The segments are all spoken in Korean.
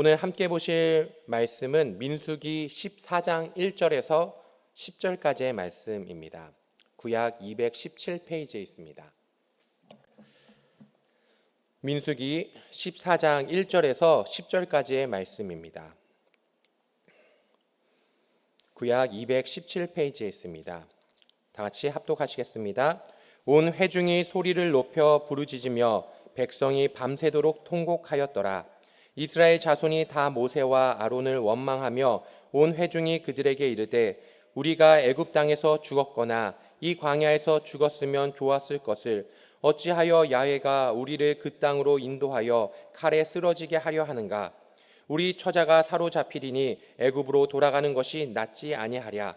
오늘 함께 보실 말씀은 민수기 14장 1절에서 10절까지의 말씀입니다. 구약 217페이지에 있습니다. 민수기 14장 1절에서 10절까지의 말씀입니다. 구약 217페이지에 있습니다. 다 같이 합독하시겠습니다. 온 회중이 소리를 높여 부르짖으며 백성이 밤새도록 통곡하였더라. 이스라엘 자손이 다 모세와 아론을 원망하며 온 회중이 그들에게 이르되 우리가 애굽 땅에서 죽었거나 이 광야에서 죽었으면 좋았을 것을 어찌하여 야훼가 우리를 그 땅으로 인도하여 칼에 쓰러지게 하려 하는가? 우리 처자가 사로잡히리니 애굽으로 돌아가는 것이 낫지 아니하랴.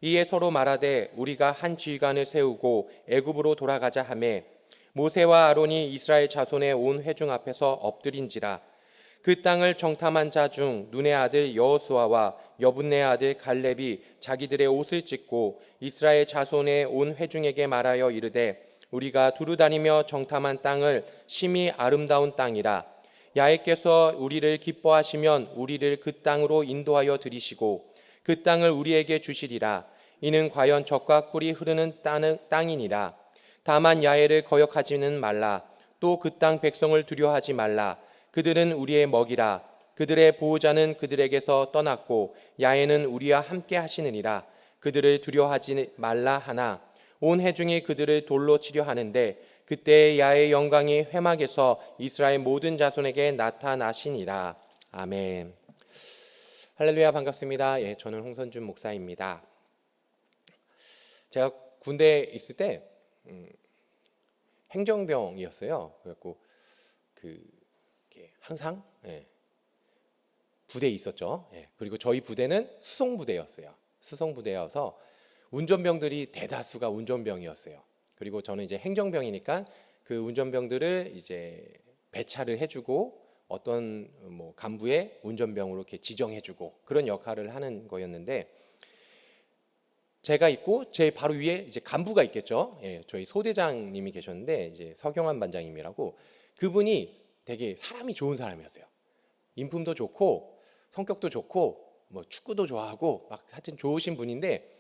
이에 서로 말하되 우리가 한 지휘관을 세우고 애굽으로 돌아가자 하매 모세와 아론이 이스라엘 자손의 온 회중 앞에서 엎드린지라. 그 땅을 정탐한 자 중 눈의 아들 여호수아와 여분네 아들 갈렙이 자기들의 옷을 찢고 이스라엘 자손의 온 회중에게 말하여 이르되 우리가 두루다니며 정탐한 땅을 심히 아름다운 땅이라. 야훼께서 우리를 기뻐하시면 우리를 그 땅으로 인도하여 들이시고 그 땅을 우리에게 주시리라. 이는 과연 젖과 꿀이 흐르는 땅이니라. 다만 야훼를 거역하지는 말라. 또 그 땅 백성을 두려워하지 말라. 그들은 우리의 먹이라. 그들의 보호자는 그들에게서 떠났고 야훼는 우리와 함께 하시느니라. 그들을 두려워하지 말라 하나 온 회중이 그들을 돌로 치려 하는데 그때 야훼의 영광이 회막에서 이스라엘 모든 자손에게 나타나시니라. 아멘. 할렐루야, 반갑습니다. 저는 홍선준 목사입니다. 제가 군대에 있을 때 행정병이었어요. 그래갖고 항상 부대에 있었죠. 그리고 저희 부대는 수송부대였어요. 수송부대여서 운전병들이 대다수가 운전병이었어요. 그리고 저는 이제 행정병이니까 그 운전병들을 이제 배차를 해주고 어떤 간부의 운전병으로 이렇게 지정해주고 그런 역할을 하는 거였는데, 제가 있고 제 바로 위에 이제 간부가 있겠죠. 저희 소대장님이 계셨는데 이제 서경환 반장님이라고, 그분이 되게 사람이 좋은 사람이었어요. 인품도 좋고 성격도 좋고 축구도 좋아하고 막 하여튼 좋으신 분인데,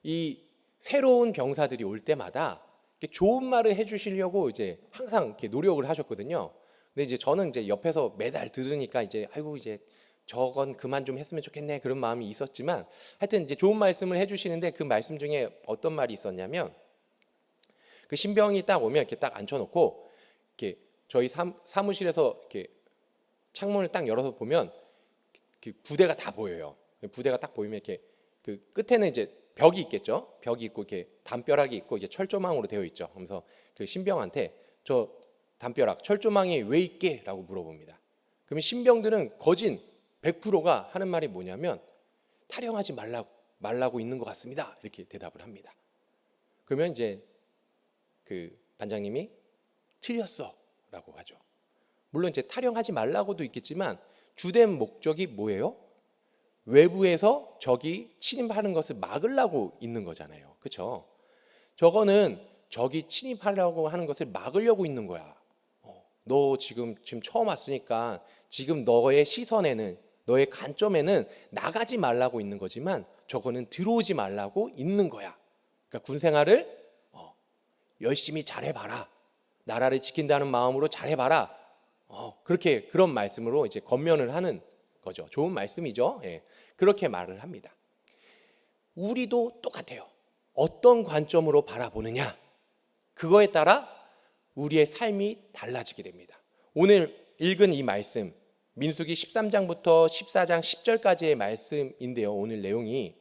이 새로운 병사들이 올 때마다 이렇게 좋은 말을 해주시려고 이제 항상 이렇게 노력을 하셨거든요. 근데 이제 저는 이제 옆에서 매달 들으니까 이제 아이고 이제 저건 그만 좀 했으면 좋겠네 그런 마음이 있었지만, 하여튼 이제 좋은 말씀을 해주시는데 그 말씀 중에 어떤 말이 있었냐면, 그 신병이 딱 오면 이렇게 딱 앉혀놓고 이렇게 저희 사무실에서 이렇게 창문을 딱 열어서 보면 부대가 다 보여요. 부대가 딱 보이면 이렇게 그 끝에는 이제 벽이 있겠죠. 벽이 있고 이렇게 담벼락이 있고 이제 철조망으로 되어 있죠. 그래서 그 신병한테 저 담벼락 철조망이 왜 있게?라고 물어봅니다. 그러면 신병들은 거진 100%가 하는 말이 뭐냐면 타령하지 말라고 있는 것 같습니다. 이렇게 대답을 합니다. 그러면 이제 그 반장님이 틀렸어 라고 하죠. 물론 이제 타령하지 말라고도 있겠지만 주된 목적이 뭐예요? 외부에서 적이 침입하는 것을 막으려고 있는 거잖아요. 그렇죠? 저거는 적이 침입하려고 하는 것을 막으려고 있는 거야. 너 지금 처음 왔으니까 지금 너의 시선에는, 너의 관점에는 나가지 말라고 있는 거지만 저거는 들어오지 말라고 있는 거야. 그러니까 군 생활을 열심히 잘해봐라. 나라를 지킨다는 마음으로 잘해봐라. 그렇게 그런 말씀으로 이제 권면을 하는 거죠. 좋은 말씀이죠. 그렇게 말을 합니다. 우리도 똑같아요. 어떤 관점으로 바라보느냐, 그거에 따라 우리의 삶이 달라지게 됩니다. 오늘 읽은 이 말씀, 민수기 13장부터 14장 10절까지의 말씀인데요. 오늘 내용이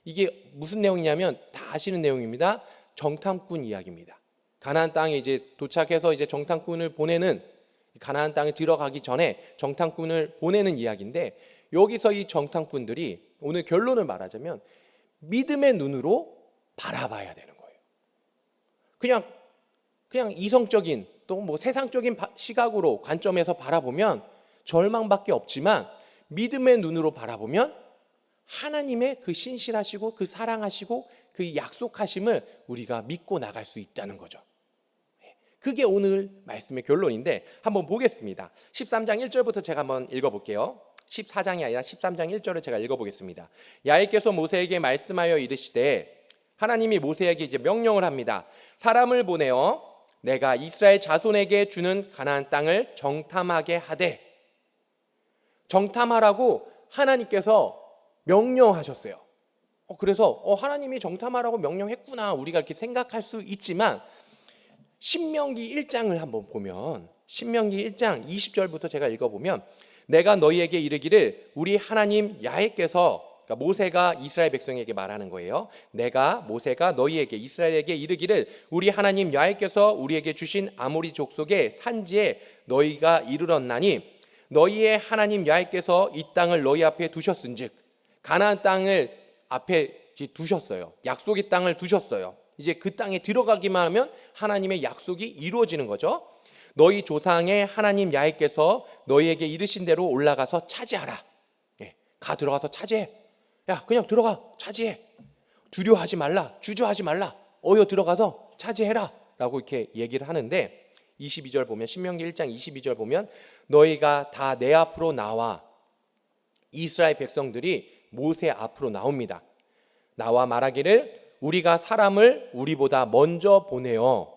이게 무슨 내용이냐면 다 아시는 내용입니다. 정탐꾼 이야기입니다. 가나안 땅에 이제 도착해서 이제 정탐꾼을 보내는, 가나안 땅에 들어가기 전에 정탐꾼을 보내는 이야기인데, 여기서 이 정탐꾼들이 오늘 결론을 말하자면 믿음의 눈으로 바라봐야 되는 거예요. 그냥 이성적인 또 세상적인 시각으로 관점에서 바라보면 절망밖에 없지만, 믿음의 눈으로 바라보면 하나님의 그 신실하시고 그 사랑하시고 그 약속하심을 우리가 믿고 나갈 수 있다는 거죠. 그게 오늘 말씀의 결론인데 한번 보겠습니다. 13장 1절부터 제가 한번 읽어볼게요. 14장이 아니라 13장 1절을 제가 읽어보겠습니다. 야훼께서 모세에게 말씀하여 이르시되, 하나님이 모세에게 이제 명령을 합니다. 사람을 보내어 내가 이스라엘 자손에게 주는 가나안 땅을 정탐하게 하되, 정탐하라고 하나님께서 명령하셨어요. 그래서 하나님이 정탐하라고 명령했구나, 우리가 이렇게 생각할 수 있지만, 신명기 1장을 한번 보면, 신명기 1장 20절부터 제가 읽어보면, 내가 너희에게 이르기를 우리 하나님 야훼께서, 그러니까 모세가 이스라엘 백성에게 말하는 거예요. 모세가 너희에게, 이스라엘에게 이르기를 우리 하나님 야훼께서 우리에게 주신 아모리 족속의 산지에 너희가 이르렀나니, 너희의 하나님 야훼께서 이 땅을 너희 앞에 두셨은즉, 가나안 땅을 앞에 두셨어요. 약속의 땅을 두셨어요. 이제 그 땅에 들어가기만 하면 하나님의 약속이 이루어지는 거죠. 너희 조상의 하나님 야훼께서 너희에게 이르신 대로 올라가서 차지하라. 가 들어가서 차지해. 야, 그냥 들어가 차지해. 두려워하지 말라, 주저하지 말라, 어여 들어가서 차지해라 라고 이렇게 얘기를 하는데, 22절 보면, 신명기 1장 22절 보면, 너희가 다 내 앞으로 나와, 이스라엘 백성들이 모세 앞으로 나옵니다. 나와 말하기를 우리가 사람을 우리보다 먼저 보내어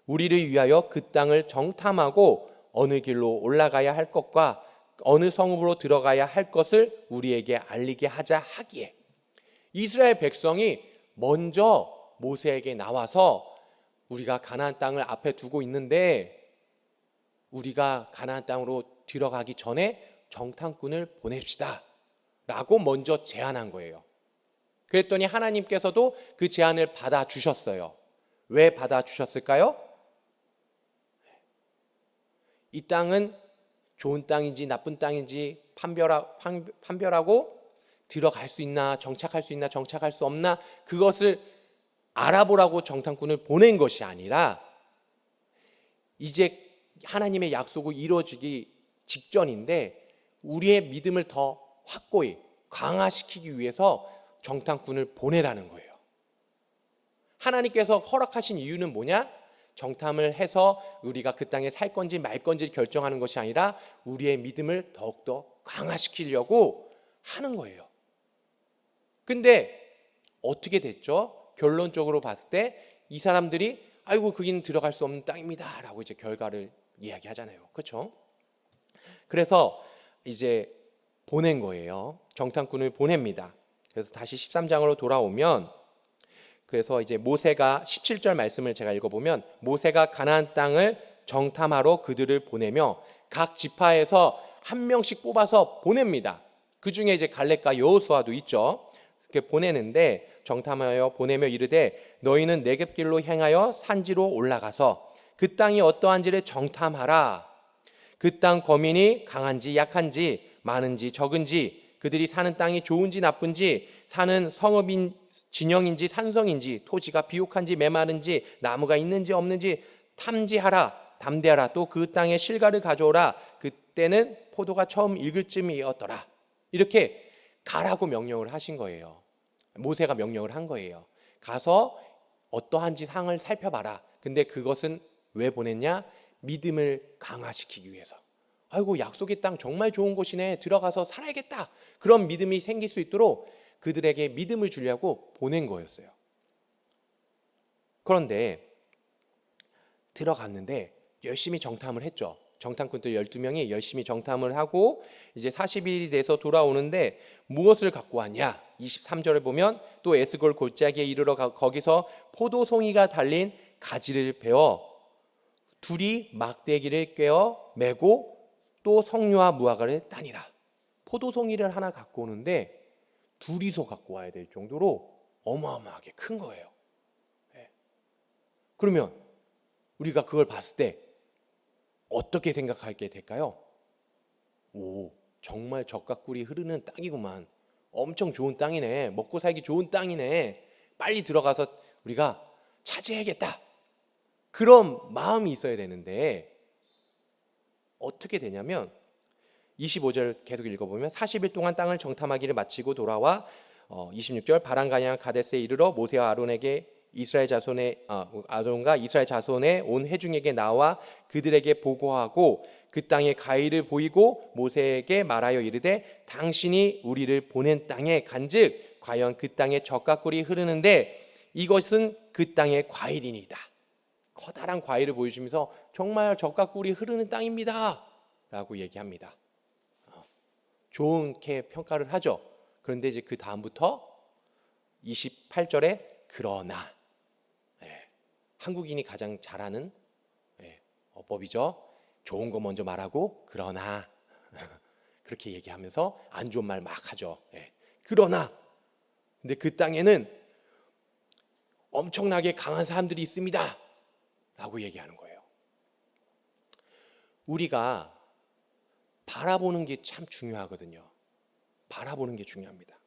우리를 위하여 그 땅을 정탐하고 어느 길로 올라가야 할 것과 어느 성읍으로 들어가야 할 것을 우리에게 알리게 하자 하기에, 이스라엘 백성이 먼저 모세에게 나와서 우리가 가나안 땅을 앞에 두고 있는데 우리가 가나안 땅으로 들어가기 전에 정탐꾼을 보냅시다 라고 먼저 제안한 거예요. 그랬더니 하나님께서도 그 제안을 받아주셨어요. 왜 받아주셨을까요? 이 땅은 좋은 땅인지 나쁜 땅인지 판별하고 들어갈 수 있나, 정착할 수 있나, 정착할 수 없나, 그것을 알아보라고 정탐꾼을 보낸 것이 아니라, 이제 하나님의 약속이 이루어지기 직전인데 우리의 믿음을 더 확고히 강화시키기 위해서 정탐꾼을 보내라는 거예요. 하나님께서 허락하신 이유는 뭐냐? 정탐을 해서 우리가 그 땅에 살 건지 말 건지 결정하는 것이 아니라 우리의 믿음을 더욱더 강화시키려고 하는 거예요. 근데 어떻게 됐죠? 결론적으로 봤을 때 이 사람들이 아이고 거기는 들어갈 수 없는 땅입니다 라고 이제 결과를 이야기하잖아요. 그렇죠? 그래서 이제 보낸 거예요. 정탐꾼을 보냅니다. 그래서 다시 13장으로 돌아오면, 그래서 이제 모세가 17절 말씀을 제가 읽어보면, 모세가 가나안 땅을 정탐하러 그들을 보내며 각 지파에서 한 명씩 뽑아서 보냅니다. 그 중에 이제 갈렙과 여호수아도 있죠. 이렇게 보내는데, 정탐하여 보내며 이르되 너희는 네겝길로 행하여 산지로 올라가서 그 땅이 어떠한지를 정탐하라. 그 땅 거민이 강한지 약한지, 많은지 적은지, 그들이 사는 땅이 좋은지 나쁜지, 사는 성읍인 진영인지 산성인지, 토지가 비옥한지 메마른지, 나무가 있는지 없는지 탐지하라. 담대하라. 또 그 땅에 실과를 가져오라. 그때는 포도가 처음 익을 쯤이었더라. 이렇게 가라고 명령을 하신 거예요. 모세가 명령을 한 거예요. 가서 어떠한지 상을 살펴봐라. 근데 그것은 왜 보냈냐? 믿음을 강화시키기 위해서. 아이고 약속의 땅 정말 좋은 곳이네, 들어가서 살아야겠다, 그런 믿음이 생길 수 있도록 그들에게 믿음을 주려고 보낸 거였어요. 그런데 들어갔는데 열심히 정탐을 했죠. 정탐꾼들 12명이 열심히 정탐을 하고 이제 40일이 돼서 돌아오는데 무엇을 갖고 왔냐? 23절에 보면 또 에스골 골짜기에 이르러 거기서 포도송이가 달린 가지를 베어 둘이 막대기를 꿰어 메고 또 석류와 무화과를 따니라. 포도송이를 하나 갖고 오는데 둘이서 갖고 와야 될 정도로 어마어마하게 큰 거예요. 그러면 우리가 그걸 봤을 때 어떻게 생각하게 될까요? 오, 정말 젖과 꿀이 흐르는 땅이구만. 엄청 좋은 땅이네. 먹고 살기 좋은 땅이네. 빨리 들어가서 우리가 차지해야겠다. 그런 마음이 있어야 되는데 어떻게 되냐면 25절 계속 읽어보면 40일 동안 땅을 정탐하기를 마치고 돌아와 26절 바란가냐 가데스에 이르러 모세와 아론에게 아론과 이스라엘 자손의 온 회중에게 나와 그들에게 보고하고 그 땅의 가의를 보이고 모세에게 말하여 이르되 당신이 우리를 보낸 땅에 간즉 과연 그 땅에 젖과 꿀이 흐르는데 이것은 그 땅의 과일이니이다. 커다란 과일을 보여주면서 정말 젖과 꿀이 흐르는 땅입니다 라고 얘기합니다. 좋게 평가를 하죠. 그런데 이제 그 다음부터 28절에 그러나, 한국인이 가장 잘하는 어법이죠. 좋은 거 먼저 말하고 그러나 그렇게 얘기하면서 안 좋은 말 막 하죠. 그러나 근데 그 땅에는 엄청나게 강한 사람들이 있습니다 라고 얘기하는 거예요. 우리가 바라보는 게 참 중요하거든요. 바라보는 게 중요합니다.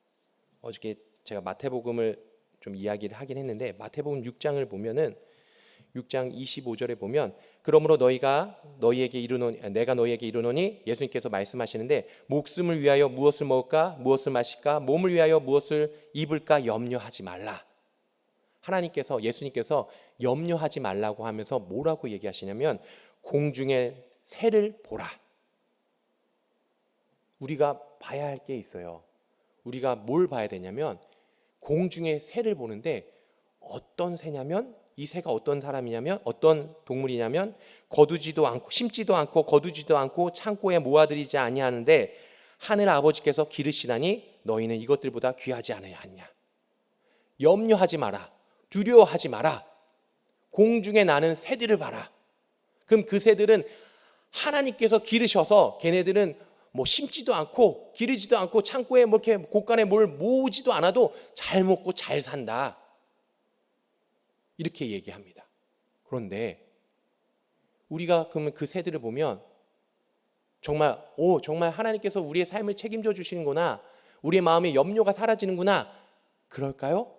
어저께 제가 마태복음을 좀 이야기를 하긴 했는데 마태복음 6장을 보면은 6장 25절에 보면 그러므로 내가 너희에게 이르노니 예수님께서 말씀하시는데 목숨을 위하여 무엇을 먹을까 무엇을 마실까 몸을 위하여 무엇을 입을까 염려하지 말라. 예수님께서 염려하지 말라고 하면서 뭐라고 얘기하시냐면 공중의 새를 보라. 우리가 봐야 할 게 있어요. 우리가 뭘 봐야 되냐면 공중의 새를 보는데 어떤 새냐면 이 새가 어떤 동물이냐면 거두지도 않고 심지도 않고 거두지도 않고 창고에 모아들이지 아니하는데 하늘 아버지께서 기르시나니 너희는 이것들보다 귀하지 않느냐. 염려하지 마라. 두려워하지 마라. 공중에 나는 새들을 봐라. 그럼 그 새들은 하나님께서 기르셔서 걔네들은 뭐 심지도 않고 기르지도 않고 창고에 뭐 이렇게 곳간에 뭘 모으지도 않아도 잘 먹고 잘 산다. 이렇게 얘기합니다. 그런데 우리가 그러면 그 새들을 보면 정말 하나님께서 우리의 삶을 책임져 주시는구나. 우리의 마음에 염려가 사라지는구나. 그럴까요?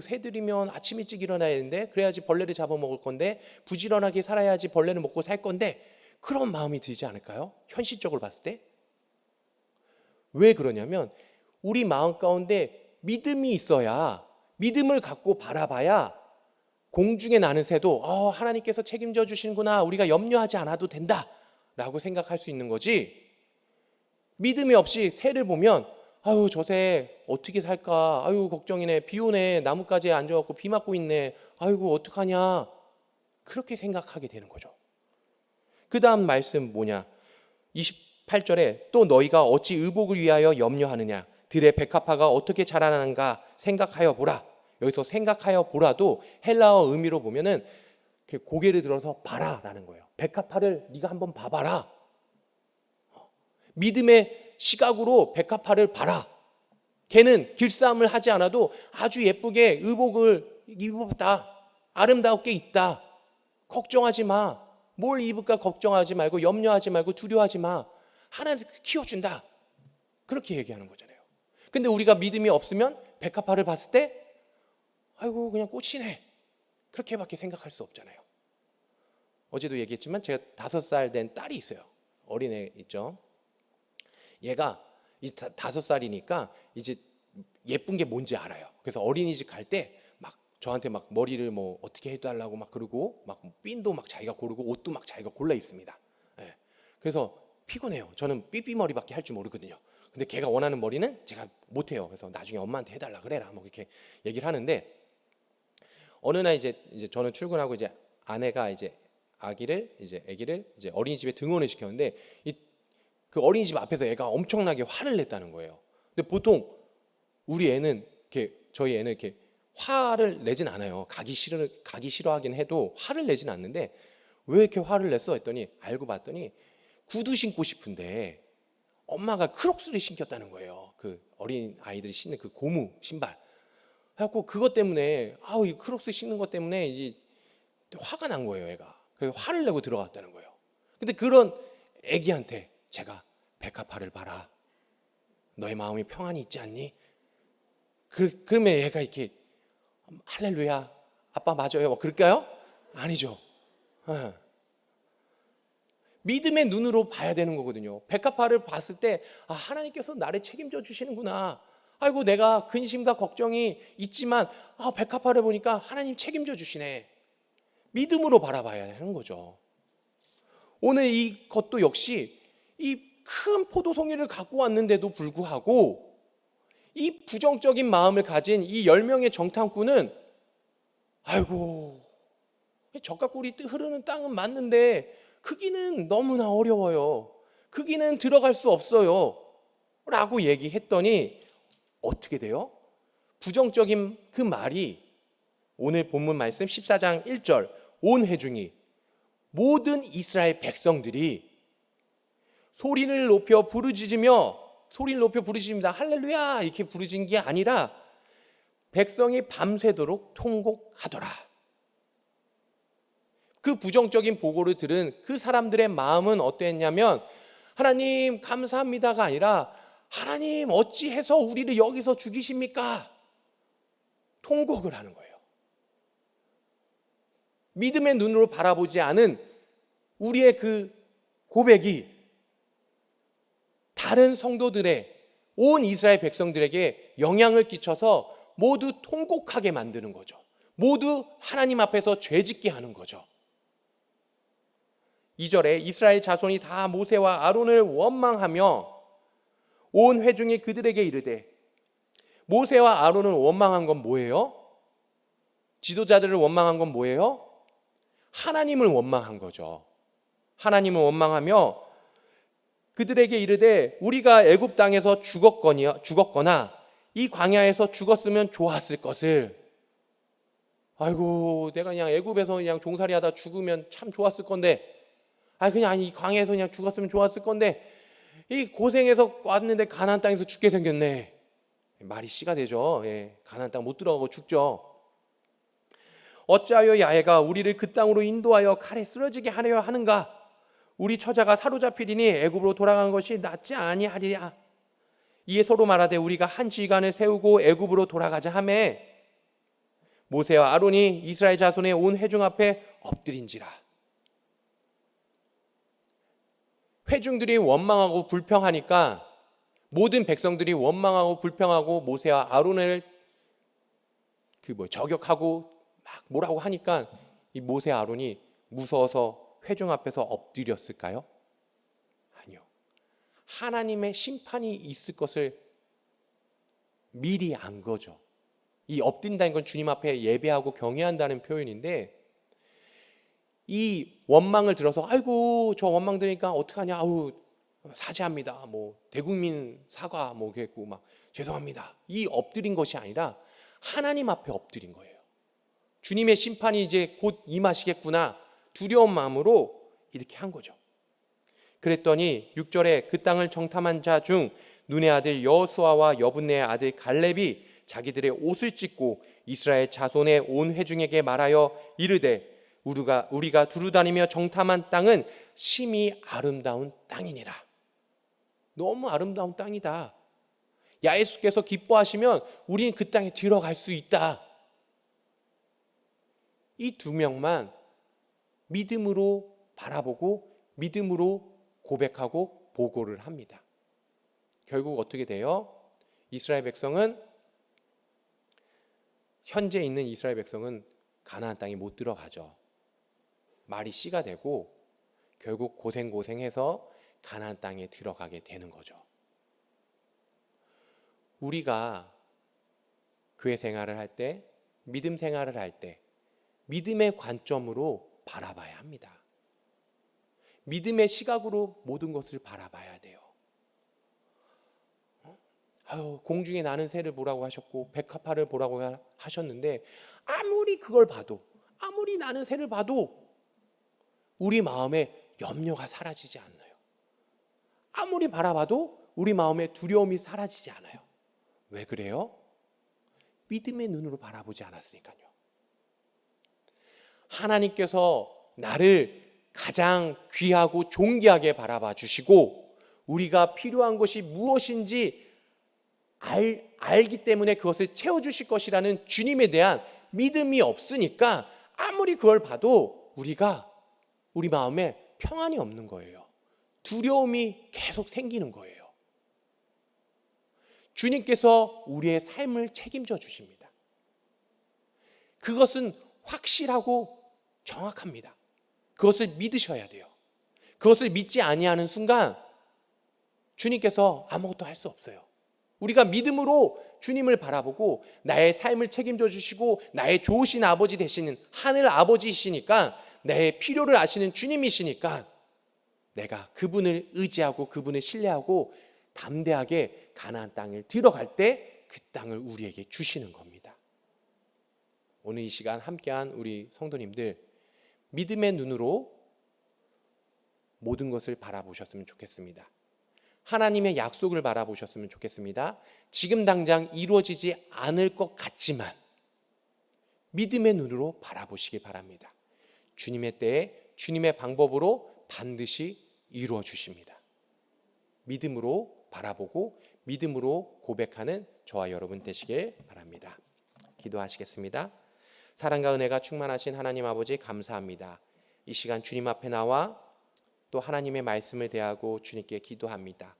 새들이면 아침 일찍 일어나야 되는데 그래야지 벌레를 잡아먹을 건데 부지런하게 살아야지 벌레를 먹고 살 건데 그런 마음이 들지 않을까요? 현실적으로 봤을 때. 왜 그러냐면 우리 마음 가운데 믿음이 있어야 믿음을 갖고 바라봐야 공중에 나는 새도 하나님께서 책임져 주시는구나. 우리가 염려하지 않아도 된다 라고 생각할 수 있는 거지. 믿음이 없이 새를 보면 저 새 어떻게 살까? 걱정이네. 비 오네. 나뭇가지에 앉아갖고 비 맞고 있네. 어떡하냐? 그렇게 생각하게 되는 거죠. 그 다음 말씀 뭐냐? 28절에 또 너희가 어찌 의복을 위하여 염려하느냐? 들의 백합화가 어떻게 자라나는가 생각하여 보라. 여기서 생각하여 보라도 헬라어 의미로 보면은 고개를 들어서 봐라라는 거예요. 백합화를 네가 한번 봐봐라. 믿음의 시각으로 백합화를 봐라. 걔는 길싸움을 하지 않아도 아주 예쁘게 의복을 입었다. 아름답게 있다. 걱정하지 마. 뭘 입을까 걱정하지 말고 염려하지 말고 두려워하지 마. 하나님 키워준다. 그렇게 얘기하는 거잖아요. 근데 우리가 믿음이 없으면 백합화를 봤을 때 그냥 꽃이네. 그렇게밖에 생각할 수 없잖아요. 어제도 얘기했지만 제가 5살 된 딸이 있어요. 어린애 있죠. 얘가 5살이니까 이제 예쁜 게 뭔지 알아요. 그래서 어린이집 갈 때 막 저한테 막 머리를 뭐 어떻게 해달라고 막 그러고 막 핀도 막 자기가 고르고 옷도 막 자기가 골라 입습니다. 그래서 피곤해요. 저는 삐삐머리밖에 할 줄 모르거든요. 근데 걔가 원하는 머리는 제가 못해요. 그래서 나중에 엄마한테 해달라 그래라 뭐 이렇게 얘기를 하는데 어느 날 이제 저는 출근하고 이제 아내가 이제 아기를 이제 어린이집에 등원을 시켰는데 그 어린이집 앞에서 애가 엄청나게 화를 냈다는 거예요. 근데 보통 저희 애는 이렇게 화를 내진 않아요. 가기 싫어하긴 해도 화를 내진 않는데 왜 이렇게 화를 냈어 했더니 알고 봤더니 구두 신고 싶은데 엄마가 크록스를 신겼다는 거예요. 그 어린 아이들이 신는 그 고무 신발. 그래갖고 그것 때문에 이 크록스 신는 것 때문에 이제 화가 난 거예요, 애가. 그래서 화를 내고 들어갔다는 거예요. 근데 그런 애기한테 제가 백합화를 봐라. 너의 마음이 평안이 있지 않니? 그러면 얘가 이렇게 할렐루야, 아빠 맞아요. 뭐 그럴까요? 아니죠. 믿음의 눈으로 봐야 되는 거거든요. 백합화를 봤을 때 하나님께서 나를 책임져 주시는구나. 아이고 내가 근심과 걱정이 있지만 백합화를 보니까 하나님 책임져 주시네. 믿음으로 바라봐야 하는 거죠. 오늘 이것도 역시 이 큰 포도송이를 갖고 왔는데도 불구하고 이 부정적인 마음을 가진 이 10명의 정탐꾼은 아이고 젖과 꿀이 흐르는 땅은 맞는데 크기는 너무나 어려워요. 크기는 들어갈 수 없어요. 라고 얘기했더니 어떻게 돼요? 부정적인 그 말이 오늘 본문 말씀 14장 1절 온 회중이 모든 이스라엘 백성들이 소리를 높여 부르짖습니다. 할렐루야 이렇게 부르짖은 게 아니라 백성이 밤새도록 통곡하더라. 그 부정적인 보고를 들은 그 사람들의 마음은 어땠냐면 하나님 감사합니다가 아니라 하나님 어찌해서 우리를 여기서 죽이십니까? 통곡을 하는 거예요. 믿음의 눈으로 바라보지 않은 우리의 그 고백이 다른 성도들의 온 이스라엘 백성들에게 영향을 끼쳐서 모두 통곡하게 만드는 거죠. 모두 하나님 앞에서 죄짓게 하는 거죠. 2절에 이스라엘 자손이 다 모세와 아론을 원망하며 온 회중이 그들에게 이르되 모세와 아론을 원망한 건 뭐예요? 지도자들을 원망한 건 뭐예요? 하나님을 원망한 거죠. 하나님을 원망하며 그들에게 이르되 우리가 애굽 땅에서 죽었거나 이 광야에서 죽었으면 좋았을 것을. 아이고 내가 그냥 애굽에서 그냥 종살이하다 죽으면 참 좋았을 건데 그냥 이 광야에서 그냥 죽었으면 좋았을 건데 이 고생해서 왔는데 가나안 땅에서 죽게 생겼네. 말이 씨가 되죠. 가나안 땅 못 들어가고 죽죠. 어찌하여 야훼가 우리를 그 땅으로 인도하여 칼에 쓰러지게 하려 하는가? 우리 처자가 사로잡히리니 애굽으로 돌아간 것이 낫지 아니하리랴. 이에 서로 말하되 우리가 한 지휘관을 세우고 애굽으로 돌아가자 하매 모세와 아론이 이스라엘 자손의 온 회중 앞에 엎드린지라. 회중들이 원망하고 불평하니까 모든 백성들이 원망하고 불평하고 모세와 아론을 저격하고 막 뭐라고 하니까 이 모세 아론이 무서워서 회중 앞에서 엎드렸을까요? 아니요. 하나님의 심판이 있을 것을 미리 안 거죠. 이 엎드린다는 건 주님 앞에 예배하고 경외한다는 표현인데 이 원망을 들어서 아이고 저 원망 들으니까 어떡하냐, 사죄합니다, 대국민 사과 했고 막 죄송합니다, 이 엎드린 것이 아니라 하나님 앞에 엎드린 거예요. 주님의 심판이 이제 곧 임하시겠구나 두려운 마음으로 이렇게 한 거죠. 그랬더니 6절에 그 땅을 정탐한 자 중 눈의 아들 여호수아와 여분네의 아들 갈렙이 자기들의 옷을 찢고 이스라엘 자손의 온 회중에게 말하여 이르되 우리가 두루다니며 정탐한 땅은 심히 아름다운 땅이니라. 너무 아름다운 땅이다. 야훼수께서 기뻐하시면 우리는 그 땅에 들어갈 수 있다. 이 두 명만 믿음으로 바라보고 믿음으로 고백하고 보고를 합니다. 결국 어떻게 돼요? 현재 있는 이스라엘 백성은 가나안 땅에 못 들어가죠. 말이 씨가 되고 결국 고생해서 가나안 땅에 들어가게 되는 거죠. 우리가 교회 생활을 할 때, 믿음 생활을 할 때 믿음의 관점으로 바라봐야 합니다. 믿음의 시각으로 모든 것을 바라봐야 돼요. 공중에 나는 새를 보라고 하셨고 백합화를 보라고 하셨는데 아무리 그걸 봐도, 아무리 나는 새를 봐도 우리 마음에 염려가 사라지지 않아요. 아무리 바라봐도 우리 마음에 두려움이 사라지지 않아요. 왜 그래요? 믿음의 눈으로 바라보지 않았으니까요. 하나님께서 나를 가장 귀하고 존귀하게 바라봐 주시고 우리가 필요한 것이 무엇인지 알기 때문에 그것을 채워주실 것이라는 주님에 대한 믿음이 없으니까 아무리 그걸 봐도 우리 마음에 평안이 없는 거예요. 두려움이 계속 생기는 거예요. 주님께서 우리의 삶을 책임져 주십니다. 그것은 확실하고 정확합니다. 그것을 믿으셔야 돼요. 그것을 믿지 아니하는 순간 주님께서 아무것도 할 수 없어요. 우리가 믿음으로 주님을 바라보고 나의 삶을 책임져 주시고 나의 좋으신 아버지 되시는 하늘 아버지이시니까, 내 필요를 아시는 주님이시니까 내가 그분을 의지하고 그분을 신뢰하고 담대하게 가나안 땅을 들어갈 때 그 땅을 우리에게 주시는 겁니다. 오늘 이 시간 함께한 우리 성도님들, 믿음의 눈으로 모든 것을 바라보셨으면 좋겠습니다. 하나님의 약속을 바라보셨으면 좋겠습니다. 지금 당장 이루어지지 않을 것 같지만 믿음의 눈으로 바라보시기 바랍니다. 주님의 때에 주님의 방법으로 반드시 이루어 주십니다. 믿음으로 바라보고 믿음으로 고백하는 저와 여러분 되시길 바랍니다. 기도하시겠습니다. 사랑과 은혜가 충만하신 하나님 아버지, 감사합니다. 이 시간 주님 앞에 나와 또 하나님의 말씀을 대하고 주님께 기도합니다.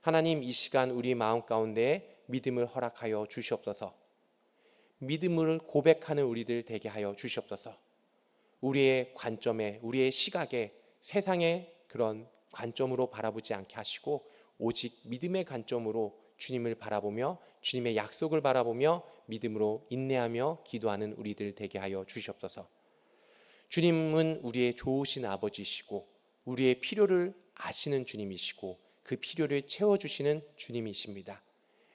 하나님, 이 시간 우리 마음 가운데 믿음을 허락하여 주시옵소서. 믿음을 고백하는 우리들 되게 하여 주시옵소서. 우리의 관점에, 우리의 시각에 세상의 그런 관점으로 바라보지 않게 하시고 오직 믿음의 관점으로 주님을 바라보며 주님의 약속을 바라보며 믿음으로 인내하며 기도하는 우리들 되게 하여 주시옵소서. 주님은 우리의 좋으신 아버지이시고 우리의 필요를 아시는 주님이시고 그 필요를 채워주시는 주님이십니다.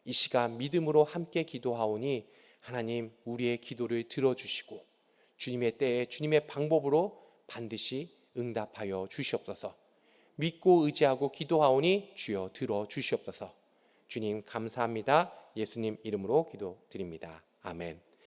이 시간 믿음으로 함께 기도하오니 하나님, 우리의 기도를 들어주시고 주님의 때에 주님의 방법으로 반드시 응답하여 주시옵소서. 믿고 의지하고 기도하오니 주여 들어주시옵소서. 주님 감사합니다. 예수님 이름으로 기도드립니다. 아멘.